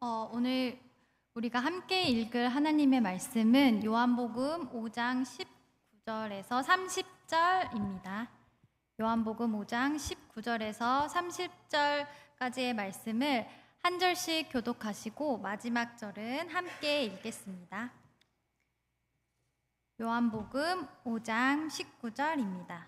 오늘 우리가 함께 읽을 하나님의 말씀은 요한복음 5장 19절에서 30절입니다. 요한복음 5장 19절에서 30절까지의 말씀을 한 절씩 교독하시고 마지막 절은 함께 읽겠습니다. 요한복음 5장 19절입니다.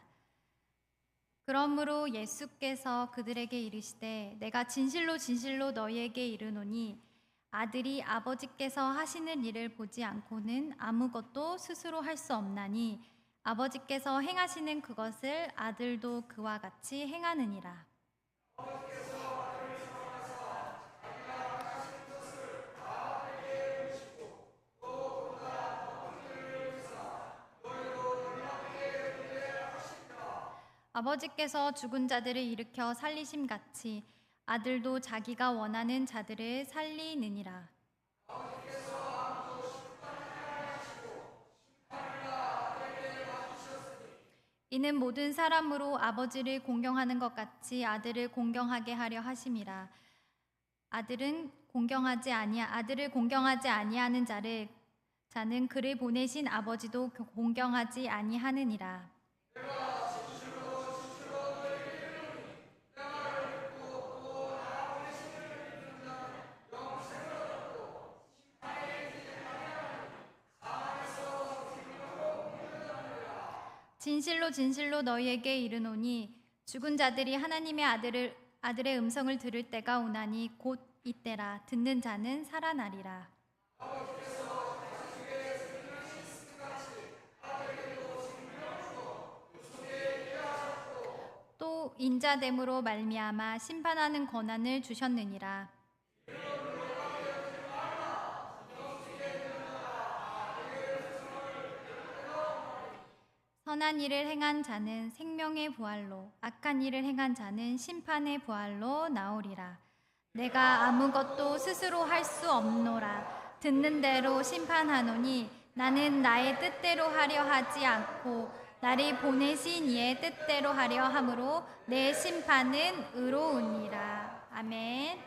그러므로 예수께서 그들에게 이르시되 내가 진실로 진실로 너희에게 이르노니 아들이 아버지께서 하시는 일을 보지 않고는 아무것도 스스로 할 수 없나니 아버지께서 행하시는 그것을 아들도 그와 같이 행하느니라. 아버지께서 죽은 자들을 일으켜 살리심 같이 아들도 자기가 원하는 자들을 살리느니라. 이는 모든 사람으로 아버지를 공경하는 것 같이 아들을 공경하게 하려 하심이라. 아들을 공경하지 아니하는 자는 그를 보내신 아버지도 공경하지 아니하느니라. 진실로 진실로 너희에게 이르노니 죽은 자들이 하나님의 아들의 음성을 들을 때가 오나니 곧 이때라. 듣는 자는 살아나리라. 또 인자됨으로 말미암아 심판하는 권한을 주셨느니라. 선한 일을 행한 자는 생명의 부활로, 악한 일을 행한 자는 심판의 부활로 나오리라. 내가 아무것도 스스로 할 수 없노라. 듣는 대로 심판하노니 나는 나의 뜻대로 하려 하지 않고 나를 보내신 이의 뜻대로 하려 함으로 내 심판은 의로우니라. 아멘.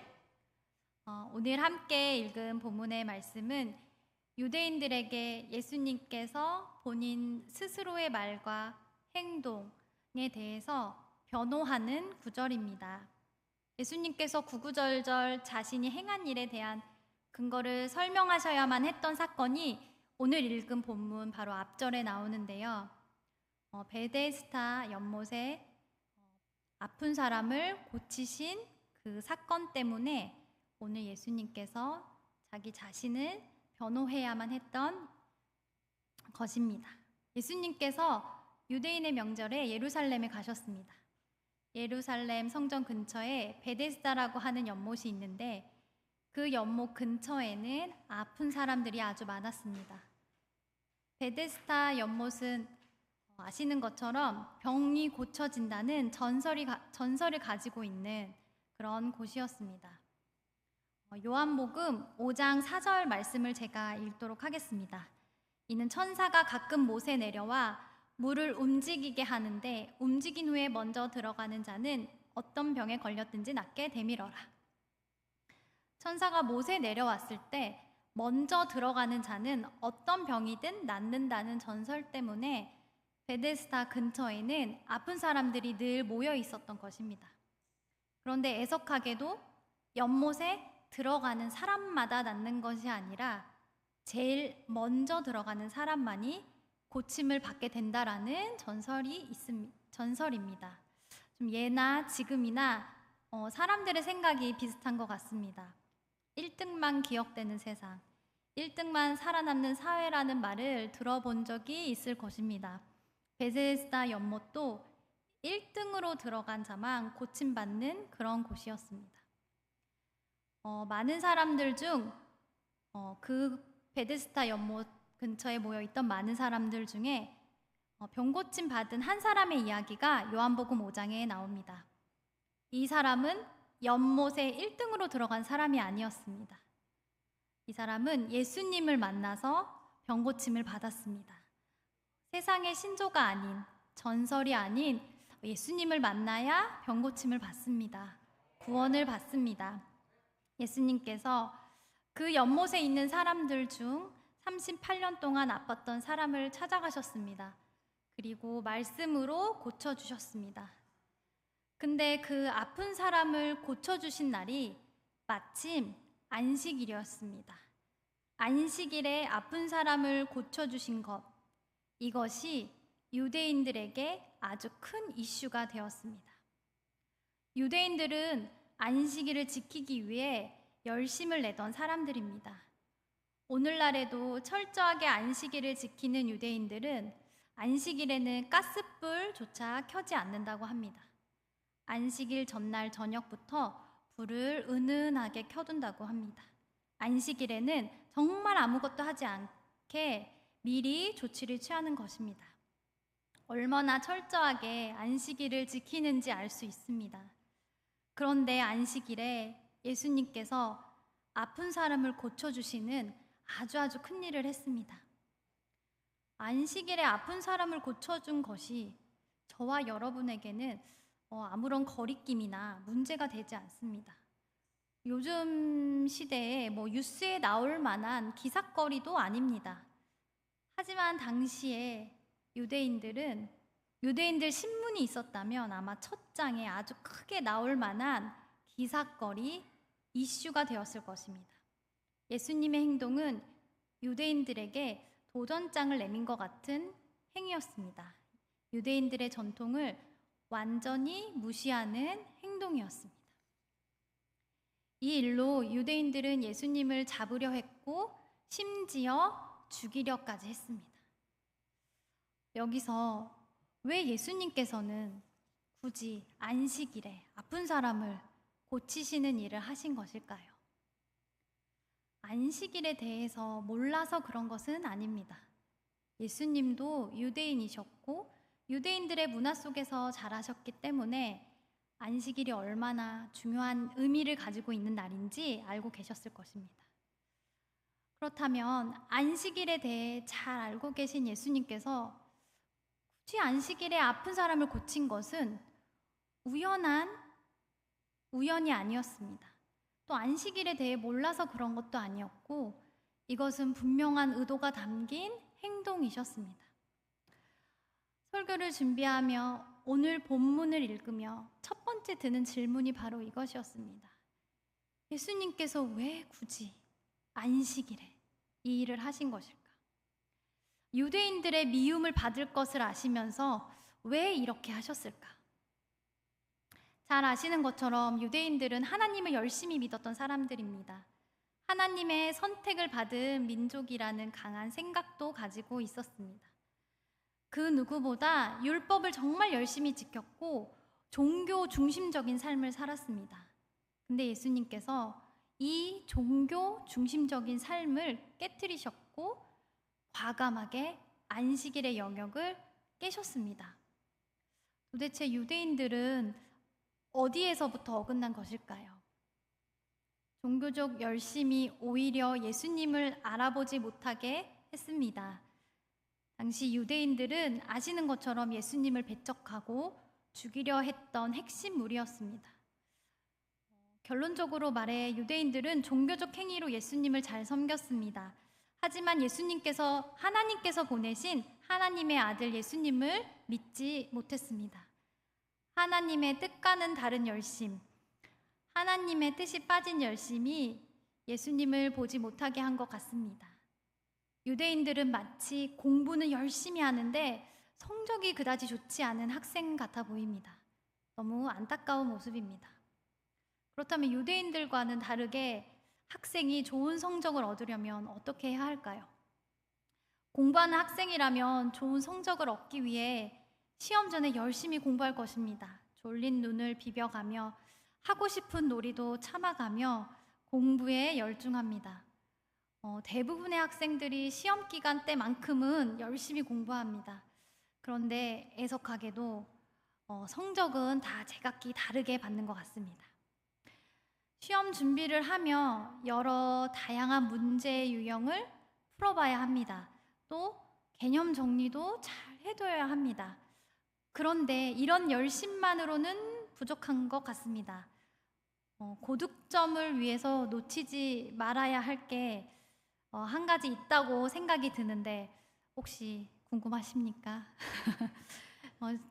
오늘 함께 읽은 본문의 말씀은 유대인들에게 예수님께서 본인 스스로의 말과 행동에 대해서 변호하는 구절입니다. 예수님께서 구구절절 자신이 행한 일에 대한 근거를 설명하셔야만 했던 사건이 오늘 읽은 본문 바로 앞절에 나오는데요. 베데스다 연못에 아픈 사람을 고치신 그 사건 때문에 오늘 예수님께서 자기 자신을 변호해야만 했던 것입니다. 예수님께서 유대인의 명절에 예루살렘에 가셨습니다. 예루살렘 성전 근처에 베데스다라고 하는 연못이 있는데 그 연못 근처에는 아픈 사람들이 아주 많았습니다. 베데스다 연못은 아시는 것처럼 병이 고쳐진다는 전설을 가지고 있는 그런 곳이었습니다. 요한복음 5장 4절 말씀을 제가 읽도록 하겠습니다. 이는 천사가 가끔 못에 내려와 물을 움직이게 하는데 움직인 후에 먼저 들어가는 자는 어떤 병에 걸렸든지 낫게 되밀어라. 천사가 못에 내려왔을 때 먼저 들어가는 자는 어떤 병이든 낫는다는 전설 때문에 베데스다 근처에는 아픈 사람들이 늘 모여 있었던 것입니다. 그런데 애석하게도 연못에 들어가는 사람마다 낫는 것이 아니라 제일 먼저 들어가는 사람만이 고침을 받게 된다라는 전설입니다. 좀 예나 지금이나 사람들의 생각이 비슷한 것 같습니다. 1등만 기억되는 세상, 1등만 살아남는 사회라는 말을 들어본 적이 있을 것입니다. 베데스다 연못도 1등으로 들어간 자만 고침받는 그런 곳이었습니다. 많은 사람들 중 그 베데스다 연못 근처에 모여있던 많은 사람들 중에 병고침 받은 한 사람의 이야기가 요한복음 5장에 나옵니다. 이 사람은 연못에 1등으로 들어간 사람이 아니었습니다. 이 사람은 예수님을 만나서 병고침을 받았습니다. 세상의 신조가 아닌, 전설이 아닌 예수님을 만나야 병고침을 받습니다. 구원을 받습니다. 예수님께서 그 연못에 있는 사람들 중 38년 동안 아팠던 사람을 찾아가셨습니다. 그리고 말씀으로 고쳐주셨습니다. 근데 그 아픈 사람을 고쳐주신 날이 마침 안식일이었습니다. 안식일에 아픈 사람을 고쳐주신 것, 이것이 유대인들에게 아주 큰 이슈가 되었습니다. 유대인들은 안식일을 지키기 위해 열심을 내던 사람들입니다. 오늘날에도 철저하게 안식일을 지키는 유대인들은 안식일에는 가스불조차 켜지 않는다고 합니다. 안식일 전날 저녁부터 불을 은은하게 켜둔다고 합니다. 안식일에는 정말 아무것도 하지 않게 미리 조치를 취하는 것입니다. 얼마나 철저하게 안식일을 지키는지 알 수 있습니다. 그런데 안식일에 예수님께서 아픈 사람을 고쳐주시는 아주 큰 일을 했습니다. 안식일에 아픈 사람을 고쳐준 것이 저와 여러분에게는 아무런 거리낌이나 문제가 되지 않습니다. 요즘 시대에 뉴스에 나올 만한 기삿거리도 아닙니다. 하지만 당시에 유대인들 신문이 있었다면 아마 첫 장에 아주 크게 나올 만한 기삿거리, 이슈가 되었을 것입니다. 예수님의 행동은 유대인들에게 도전장을 내민 것 같은 행위였습니다. 유대인들의 전통을 완전히 무시하는 행동이었습니다. 이 일로 유대인들은 예수님을 잡으려 했고 심지어 죽이려까지 했습니다. 여기서 왜 예수님께서는 굳이 안식일에 아픈 사람을 고치시는 일을 하신 것일까요? 안식일에 대해서 몰라서 그런 것은 아닙니다. 예수님도 유대인이셨고 유대인들의 문화 속에서 자라셨기 때문에 안식일이 얼마나 중요한 의미를 가지고 있는 날인지 알고 계셨을 것입니다. 그렇다면 안식일에 대해 잘 알고 계신 예수님께서 굳이 안식일에 아픈 사람을 고친 것은 우연이 아니었습니다. 또 안식일에 대해 몰라서 그런 것도 아니었고 이것은 분명한 의도가 담긴 행동이셨습니다. 설교를 준비하며 오늘 본문을 읽으며 첫 번째 드는 질문이 바로 이것이었습니다. 예수님께서 왜 굳이 안식일에 이 일을 하신 것일까? 유대인들의 미움을 받을 것을 아시면서 왜 이렇게 하셨을까? 잘 아시는 것처럼 유대인들은 하나님을 열심히 믿었던 사람들입니다. 하나님의 선택을 받은 민족이라는 강한 생각도 가지고 있었습니다. 그 누구보다 율법을 정말 열심히 지켰고 종교 중심적인 삶을 살았습니다. 근데 예수님께서 이 종교 중심적인 삶을 깨트리셨고 과감하게 안식일의 영역을 깨셨습니다. 도대체 유대인들은 어디에서부터 어긋난 것일까요? 종교적 열심이 오히려 예수님을 알아보지 못하게 했습니다. 당시 유대인들은 아시는 것처럼 예수님을 배척하고 죽이려 했던 핵심 무리였습니다. 결론적으로 말해 유대인들은 종교적 행위로 예수님을 잘 섬겼습니다. 하지만 하나님께서 보내신 하나님의 아들 예수님을 믿지 못했습니다. 하나님의 뜻과는 다른 열심, 하나님의 뜻이 빠진 열심이 예수님을 보지 못하게 한 것 같습니다. 유대인들은 마치 공부는 열심히 하는데 성적이 그다지 좋지 않은 학생 같아 보입니다. 너무 안타까운 모습입니다. 그렇다면 유대인들과는 다르게 학생이 좋은 성적을 얻으려면 어떻게 해야 할까요? 공부하는 학생이라면 좋은 성적을 얻기 위해 시험 전에 열심히 공부할 것입니다. 졸린 눈을 비벼가며 하고 싶은 놀이도 참아가며 공부에 열중합니다. 대부분의 학생들이 시험 기간 때만큼은 열심히 공부합니다. 그런데 애석하게도 성적은 다 제각기 다르게 받는 것 같습니다. 시험 준비를 하며 여러 다양한 문제 유형을 풀어봐야 합니다. 또 개념 정리도 잘 해둬야 합니다. 그런데 이런 열심만으로는 부족한 것 같습니다. 고득점을 위해서 놓치지 말아야 할 게 한 가지 있다고 생각이 드는데 혹시 궁금하십니까?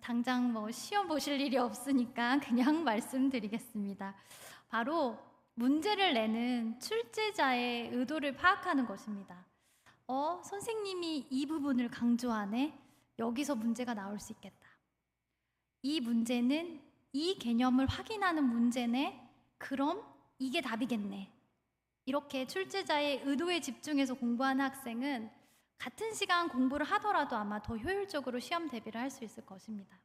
당장 시험 보실 일이 없으니까 그냥 말씀드리겠습니다. 바로 문제를 내는 출제자의 의도를 파악하는 것입니다. 선생님이 이 부분을 강조하네? 여기서 문제가 나올 수 있겠다. 이 문제는 이 개념을 확인하는 문제네? 그럼 이게 답이겠네. 이렇게 출제자의 의도에 집중해서 공부하는 학생은 같은 시간 공부를 하더라도 아마 더 효율적으로 시험 대비를 할 수 있을 것입니다.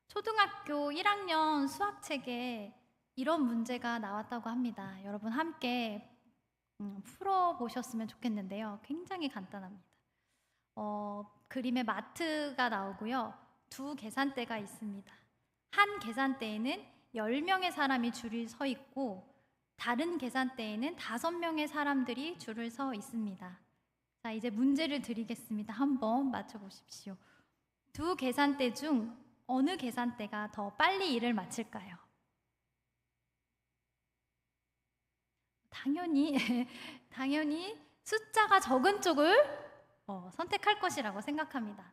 초등학교 1학년 수학책에 이런 문제가 나왔다고 합니다. 여러분 함께 풀어보셨으면 좋겠는데요. 굉장히 간단합니다. 그림에 마트가 나오고요. 두 계산대가 있습니다. 한 계산대에는 10명의 사람이 줄을 서 있고 다른 계산대에는 5명의 사람들이 줄을 서 있습니다. 자, 이제 문제를 드리겠습니다. 한번 맞춰보십시오. 두 계산대 중 어느 계산대가 더 빨리 일을 마칠까요? 당연히 숫자가 적은 쪽을 선택할 것이라고 생각합니다.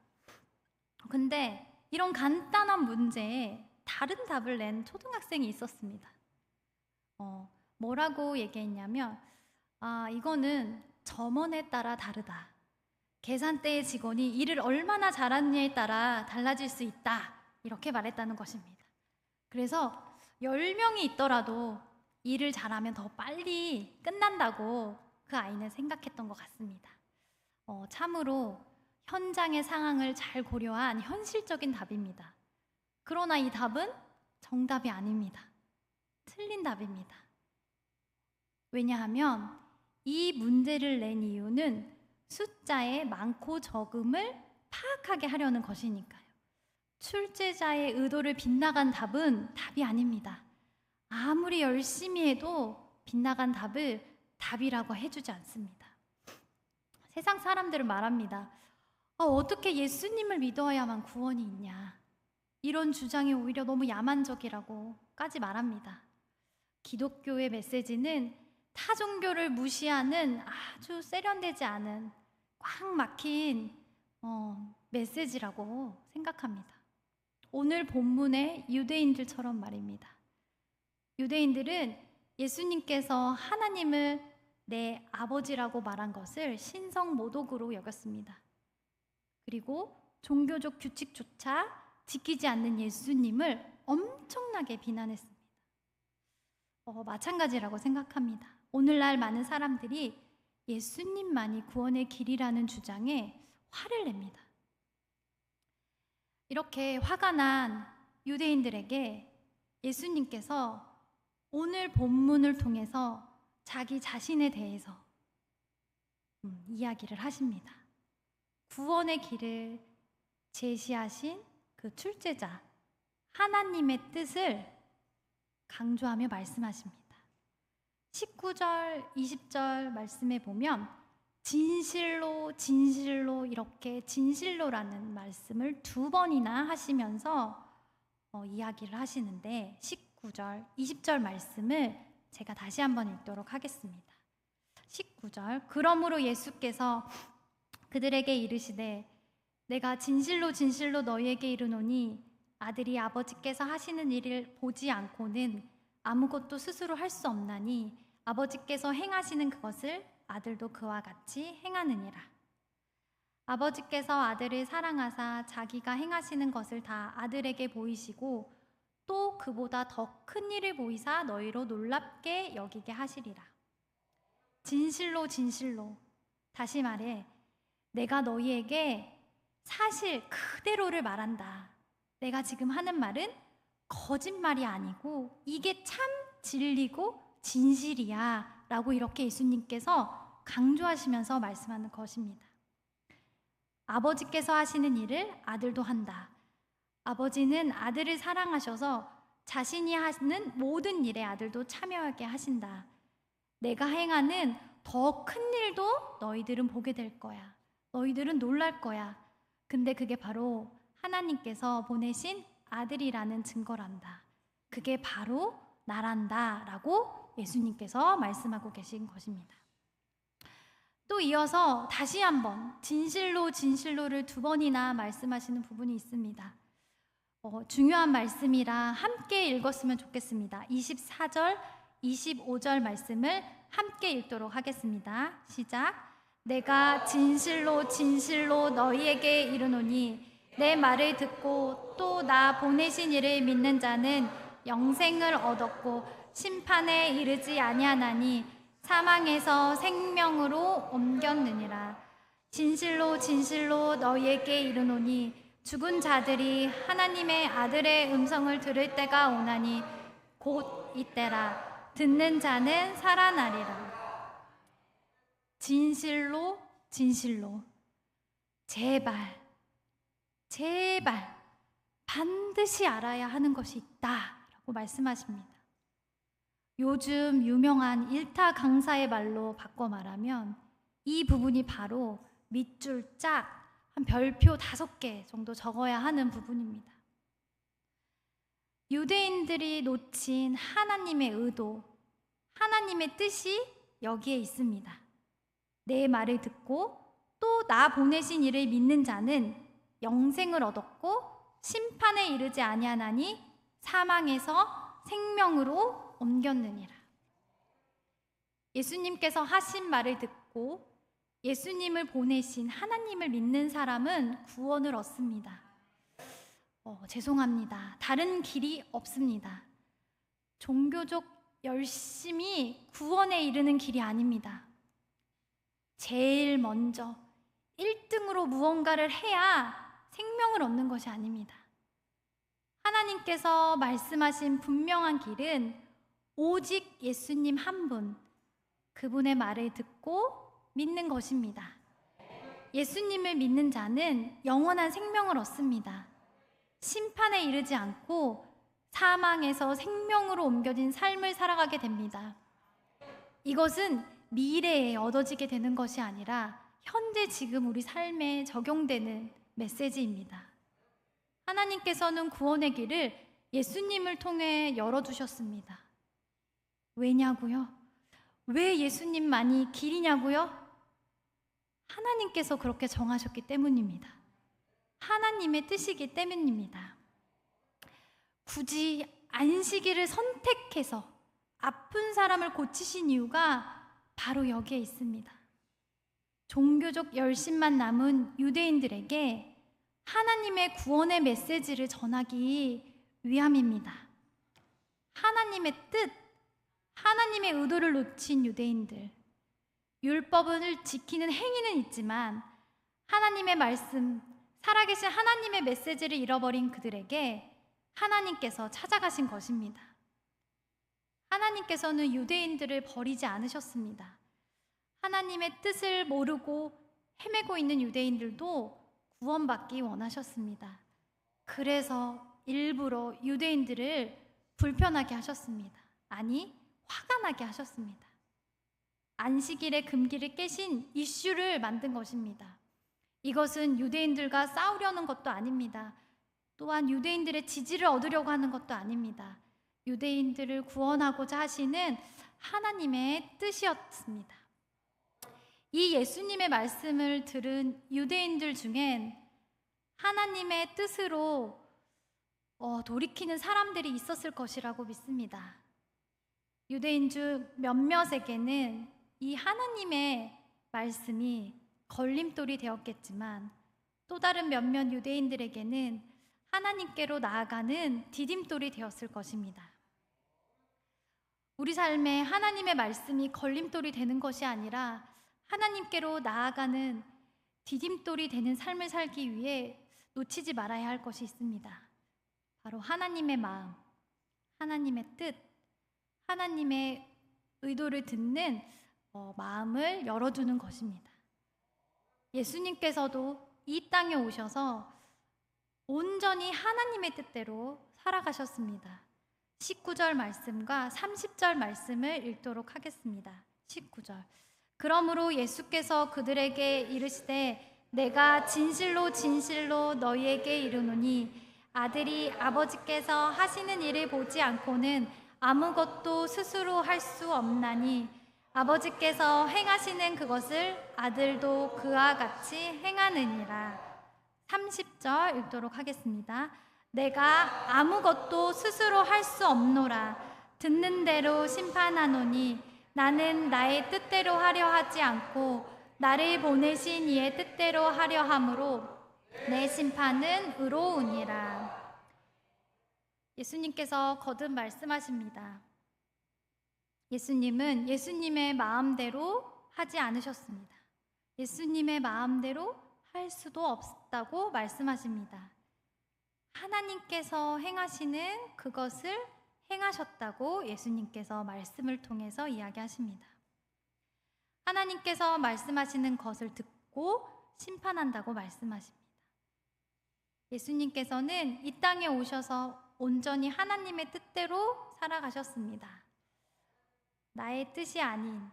근데 이런 간단한 문제에 다른 답을 낸 초등학생이 있었습니다. 뭐라고 얘기했냐면 이거는 점원에 따라 다르다. 계산대의 직원이 일을 얼마나 잘하느냐에 따라 달라질 수 있다. 이렇게 말했다는 것입니다. 그래서 10명이 있더라도 일을 잘하면 더 빨리 끝난다고 그 아이는 생각했던 것 같습니다. 참으로 현장의 상황을 잘 고려한 현실적인 답입니다. 그러나 이 답은 정답이 아닙니다. 틀린 답입니다. 왜냐하면 이 문제를 낸 이유는 숫자의 많고 적음을 파악하게 하려는 것이니까요. 출제자의 의도를 빗나간 답은 답이 아닙니다. 아무리 열심히 해도 빗나간 답을 답이라고 해주지 않습니다. 세상 사람들은 말합니다. 어떻게 예수님을 믿어야만 구원이 있냐. 이런 주장이 오히려 너무 야만적이라고까지 말합니다. 기독교의 메시지는 타 종교를 무시하는 아주 세련되지 않은 꽉 막힌 메시지라고 생각합니다. 오늘 본문의 유대인들처럼 말입니다. 유대인들은 예수님께서 하나님을 내 아버지라고 말한 것을 신성모독으로 여겼습니다. 그리고 종교적 규칙조차 지키지 않는 예수님을 엄청나게 비난했습니다. 마찬가지라고 생각합니다. 오늘날 많은 사람들이 예수님만이 구원의 길이라는 주장에 화를 냅니다. 이렇게 화가 난 유대인들에게 예수님께서 오늘 본문을 통해서 자기 자신에 대해서 이야기를 하십니다. 구원의 길을 제시하신 그 출제자 하나님의 뜻을 강조하며 말씀하십니다. 19절, 20절 말씀에 보면 진실로 진실로 이렇게 진실로라는 말씀을 2번이나 하시면서 이야기를 하시는데 19절, 20절 말씀을 제가 다시 한번 읽도록 하겠습니다. 19절 그러므로 예수께서 그들에게 이르시되 내가 진실로 진실로 너희에게 이르노니 아들이 아버지께서 하시는 일을 보지 않고는 아무것도 스스로 할 수 없나니 아버지께서 행하시는 그것을 아들도 그와 같이 행하느니라. 아버지께서 아들을 사랑하사 자기가 행하시는 것을 다 아들에게 보이시고 또 그보다 더 큰 일을 보이사 너희로 놀랍게 여기게 하시리라. 진실로 진실로 다시 말해 내가 너희에게 사실 그대로를 말한다. 내가 지금 하는 말은 거짓말이 아니고 이게 참 진리고 진실이야 라고 이렇게 예수님께서 강조하시면서 말씀하는 것입니다. 아버지께서 하시는 일을 아들도 한다. 아버지는 아들을 사랑하셔서 자신이 하시는 모든 일에 아들도 참여하게 하신다. 내가 행하는 더 큰 일도 너희들은 보게 될 거야. 너희들은 놀랄 거야. 근데 그게 바로 하나님께서 보내신 아들이라는 증거란다. 그게 바로 나란다 라고 예수님께서 말씀하고 계신 것입니다. 또 이어서 다시 한번 진실로 진실로를 두 번이나 말씀하시는 부분이 있습니다. 중요한 말씀이라 함께 읽었으면 좋겠습니다. 24절, 25절 말씀을 함께 읽도록 하겠습니다. 시작. 내가 진실로 진실로 너희에게 이르노니 내 말을 듣고 또 나 보내신 이를 믿는 자는 영생을 얻었고 심판에 이르지 아니하나니 사망에서 생명으로 옮겼느니라. 진실로 진실로 너희에게 이르노니 죽은 자들이 하나님의 아들의 음성을 들을 때가 오나니 곧 이때라. 듣는 자는 살아나리라. 진실로 진실로 제발 반드시 알아야 하는 것이 있다라고 말씀하십니다. 요즘 유명한 일타 강사의 말로 바꿔 말하면 이 부분이 바로 밑줄 짝 한 별표 5개 정도 적어야 하는 부분입니다. 유대인들이 놓친 하나님의 의도, 하나님의 뜻이 여기에 있습니다. 내 말을 듣고 또 나 보내신 이를 믿는 자는 영생을 얻었고 심판에 이르지 아니하나니 사망에서 생명으로 옮겼느니라. 예수님께서 하신 말을 듣고 예수님을 보내신 하나님을 믿는 사람은 구원을 얻습니다. 죄송합니다. 다른 길이 없습니다. 종교적 열심이 구원에 이르는 길이 아닙니다. 제일 먼저 1등으로 무언가를 해야 생명을 얻는 것이 아닙니다. 하나님께서 말씀하신 분명한 길은 오직 예수님 한 분, 그분의 말을 듣고 믿는 것입니다. 예수님을 믿는 자는 영원한 생명을 얻습니다. 심판에 이르지 않고 사망에서 생명으로 옮겨진 삶을 살아가게 됩니다. 이것은 미래에 얻어지게 되는 것이 아니라 현재 지금 우리 삶에 적용되는 메시지입니다. 하나님께서는 구원의 길을 예수님을 통해 열어두셨습니다. 왜냐고요? 왜 예수님만이 길이냐고요? 하나님께서 그렇게 정하셨기 때문입니다. 하나님의 뜻이기 때문입니다. 굳이 안식일을 선택해서 아픈 사람을 고치신 이유가 바로 여기에 있습니다. 종교적 열심만 남은 유대인들에게 하나님의 구원의 메시지를 전하기 위함입니다. 하나님의 뜻, 하나님의 의도를 놓친 유대인들, 율법을 지키는 행위는 있지만 하나님의 말씀, 살아계신 하나님의 메시지를 잃어버린 그들에게 하나님께서 찾아가신 것입니다. 하나님께서는 유대인들을 버리지 않으셨습니다. 하나님의 뜻을 모르고 헤매고 있는 유대인들도 구원받기 원하셨습니다. 그래서 일부러 유대인들을 불편하게 하셨습니다. 아니, 화가 나게 하셨습니다. 안식일의 금기를 깨신 이슈를 만든 것입니다. 이것은 유대인들과 싸우려는 것도 아닙니다. 또한 유대인들의 지지를 얻으려고 하는 것도 아닙니다. 유대인들을 구원하고자 하시는 하나님의 뜻이었습니다. 이 예수님의 말씀을 들은 유대인들 중엔 하나님의 뜻으로 돌이키는 사람들이 있었을 것이라고 믿습니다. 유대인 중 몇몇에게는 이 하나님의 말씀이 걸림돌이 되었겠지만 또 다른 몇몇 유대인들에게는 하나님께로 나아가는 디딤돌이 되었을 것입니다. 우리 삶에 하나님의 말씀이 걸림돌이 되는 것이 아니라 하나님께로 나아가는 디딤돌이 되는 삶을 살기 위해 놓치지 말아야 할 것이 있습니다. 바로 하나님의 마음, 하나님의 뜻, 하나님의 의도를 듣는 마음을 열어두는 것입니다. 예수님께서도 이 땅에 오셔서 온전히 하나님의 뜻대로 살아가셨습니다. 19절 말씀과 30절 말씀을 읽도록 하겠습니다. 19절. 그러므로 예수께서 그들에게 이르시되 내가 진실로 진실로 너희에게 이르노니 아들이 아버지께서 하시는 일을 보지 않고는 아무것도 스스로 할 수 없나니 아버지께서 행하시는 그것을 아들도 그와 같이 행하느니라. 30절 읽도록 하겠습니다. 내가 아무것도 스스로 할 수 없노라. 듣는 대로 심판하노니 나는 나의 뜻대로 하려 하지 않고 나를 보내신 이의 뜻대로 하려 함으로 내 심판은 의로우니라. 예수님께서 거듭 말씀하십니다. 예수님은 예수님의 마음대로 하지 않으셨습니다. 예수님의 마음대로 할 수도 없다고 말씀하십니다. 하나님께서 행하시는 그것을 행하셨다고 예수님께서 말씀을 통해서 이야기하십니다. 하나님께서 말씀하시는 것을 듣고 심판한다고 말씀하십니다. 예수님께서는 이 땅에 오셔서 온전히 하나님의 뜻대로 살아가셨습니다. 나의 뜻이 아닌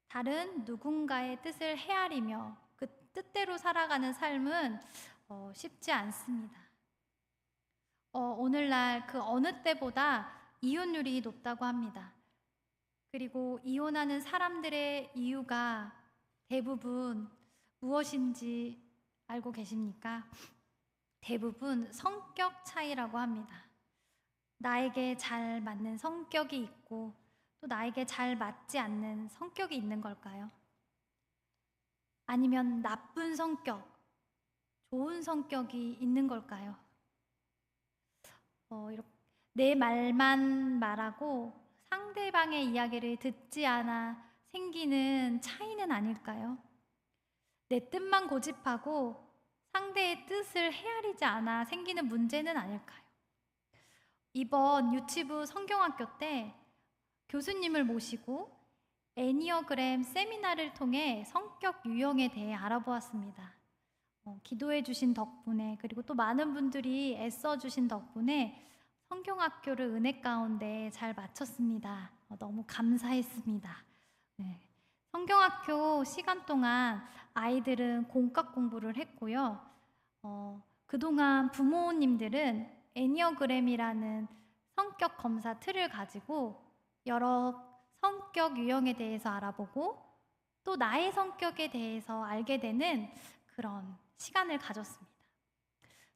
다른 누군가의 뜻을 헤아리며 그 뜻대로 살아가는 삶은 쉽지 않습니다. 오늘날 그 어느 때보다 이혼율이 높다고 합니다. 그리고 이혼하는 사람들의 이유가 대부분 무엇인지 알고 계십니까? 대부분 성격 차이라고 합니다. 나에게 잘 맞는 성격이 있고 또 나에게 잘 맞지 않는 성격이 있는 걸까요? 아니면 나쁜 성격, 좋은 성격이 있는 걸까요? 이렇게 내 말만 말하고 상대방의 이야기를 듣지 않아 생기는 차이는 아닐까요? 내 뜻만 고집하고 상대의 뜻을 헤아리지 않아 생기는 문제는 아닐까요? 이번 유치부 성경학교 때 교수님을 모시고 애니어그램 세미나를 통해 성격 유형에 대해 알아보았습니다. 기도해 주신 덕분에 그리고 또 많은 분들이 애써 주신 덕분에 성경학교를 은혜 가운데 잘 마쳤습니다. 너무 감사했습니다. 네. 성경학교 시간 동안 아이들은 공과 공부를 했고요. 그동안 부모님들은 애니어그램이라는 성격 검사 틀을 가지고 여러 성격 유형에 대해서 알아보고 또 나의 성격에 대해서 알게 되는 그런 시간을 가졌습니다.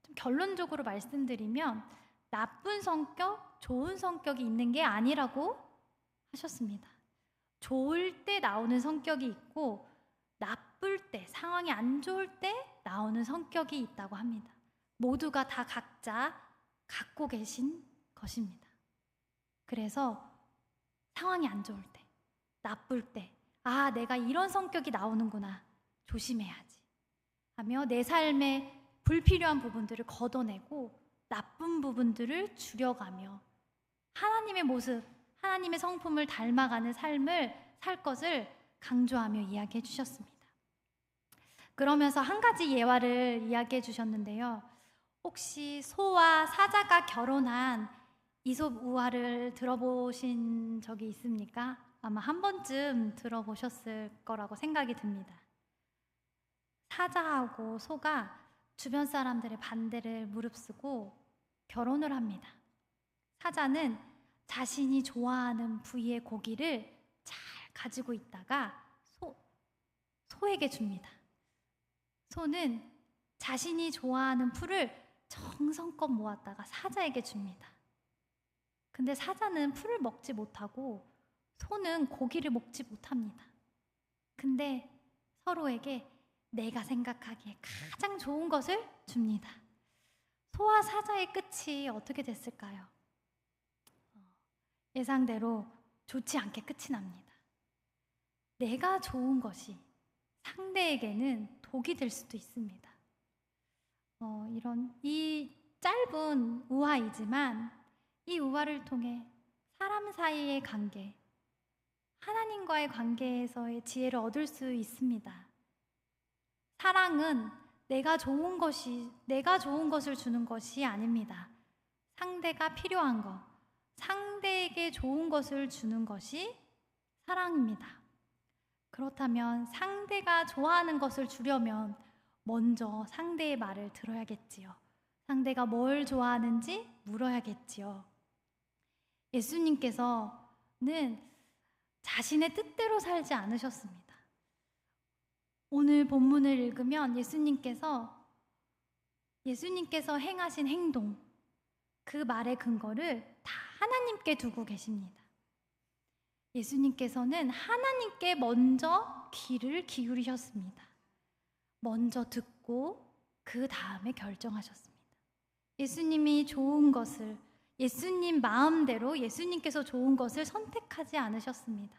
좀 결론적으로 말씀드리면 나쁜 성격, 좋은 성격이 있는 게 아니라고 하셨습니다. 좋을 때 나오는 성격이 있고 나쁠 때, 상황이 안 좋을 때 나오는 성격이 있다고 합니다. 모두가 다 각자 갖고 계신 것입니다. 그래서 상황이 안 좋을 때, 나쁠 때, 내가 이런 성격이 나오는구나, 조심해야지 하며 내 삶에 불필요한 부분들을 걷어내고 나쁜 부분들을 줄여가며 하나님의 모습, 하나님의 성품을 닮아가는 삶을 살 것을 강조하며 이야기해 주셨습니다. 그러면서 한 가지 예화를 이야기해 주셨는데요. 혹시 소와 사자가 결혼한 이솝 우화를 들어보신 적이 있습니까? 아마 한 번쯤 들어보셨을 거라고 생각이 듭니다. 사자하고 소가 주변 사람들의 반대를 무릅쓰고 결혼을 합니다. 사자는 자신이 좋아하는 부위의 고기를 잘 가지고 있다가 소에게 줍니다. 소는 자신이 좋아하는 풀을 정성껏 모았다가 사자에게 줍니다. 근데 사자는 풀을 먹지 못하고 소는 고기를 먹지 못합니다. 근데 서로에게 내가 생각하기에 가장 좋은 것을 줍니다. 소와 사자의 끝이 어떻게 됐을까요? 예상대로 좋지 않게 끝이 납니다. 내가 좋은 것이 상대에게는 독이 될 수도 있습니다. 이 짧은 우화이지만 이 우화를 통해 사람 사이의 관계, 하나님과의 관계에서의 지혜를 얻을 수 있습니다. 사랑은 내가 좋은 것을 주는 것이 아닙니다. 상대가 필요한 것, 상대에게 좋은 것을 주는 것이 사랑입니다. 그렇다면 상대가 좋아하는 것을 주려면 먼저 상대의 말을 들어야겠지요. 상대가 뭘 좋아하는지 물어야겠지요. 예수님께서는 자신의 뜻대로 살지 않으셨습니다. 오늘 본문을 읽으면 예수님께서 행하신 행동, 그 말의 근거를 다 하나님께 두고 계십니다. 예수님께서는 하나님께 먼저 귀를 기울이셨습니다. 먼저 듣고 그 다음에 결정하셨습니다. 예수님이 좋은 것을, 예수님 마음대로 예수님께서 좋은 것을 선택하지 않으셨습니다.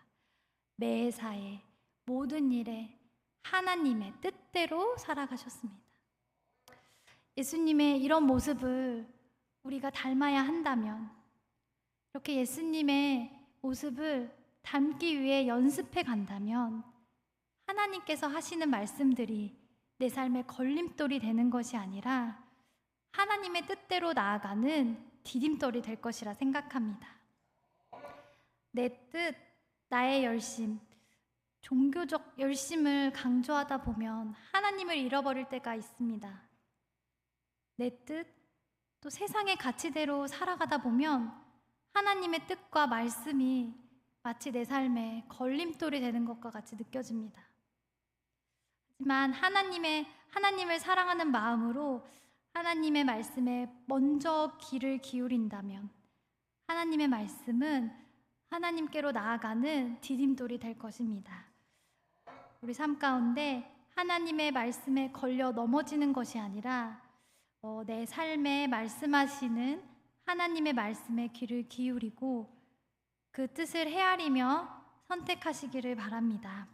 매사에 모든 일에 하나님의 뜻대로 살아가셨습니다. 예수님의 이런 모습을 우리가 닮아야 한다면, 이렇게 예수님의 모습을 닮기 위해 연습해 간다면 하나님께서 하시는 말씀들이 내 삶의 걸림돌이 되는 것이 아니라 하나님의 뜻대로 나아가는 디딤돌이 될 것이라 생각합니다. 내 뜻, 나의 열심, 종교적 열심을 강조하다 보면 하나님을 잃어버릴 때가 있습니다. 내 뜻, 또 세상의 가치대로 살아가다 보면 하나님의 뜻과 말씀이 마치 내 삶에 걸림돌이 되는 것과 같이 느껴집니다. 하지만 하나님을 사랑하는 마음으로 하나님의 말씀에 먼저 귀를 기울인다면 하나님의 말씀은 하나님께로 나아가는 디딤돌이 될 것입니다. 우리 삶 가운데 하나님의 말씀에 걸려 넘어지는 것이 아니라 내 삶에 말씀하시는 하나님의 말씀에 귀를 기울이고 그 뜻을 헤아리며 선택하시기를 바랍니다.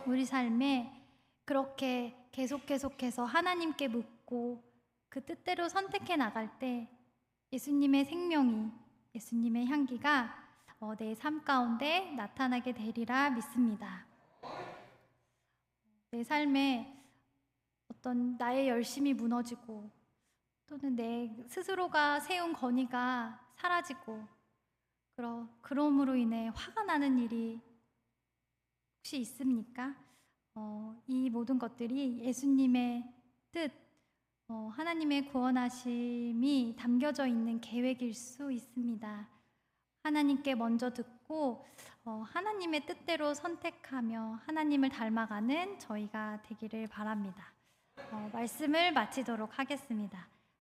우리 삶에 그렇게 계속해서 하나님께 묻고 그 뜻대로 선택해 나갈 때 예수님의 생명이, 예수님의 향기가 내 삶 가운데 나타나게 되리라 믿습니다. 내 삶에 어떤 나의 열심이 무너지고 또는 내 스스로가 세운 건의가 사라지고 그럼으로 인해 화가 나는 일이 혹시 있습니까? 이 모든 것들이 예수님의 뜻, 하나님의 구원하심이 담겨져 있는 계획일 수 있습니다. 하나님께 먼저 듣고 하나님의 뜻대로 선택하며 하나님을 닮아가는 저희가 되기를 바랍니다. 말씀을 마치도록 하겠습니다.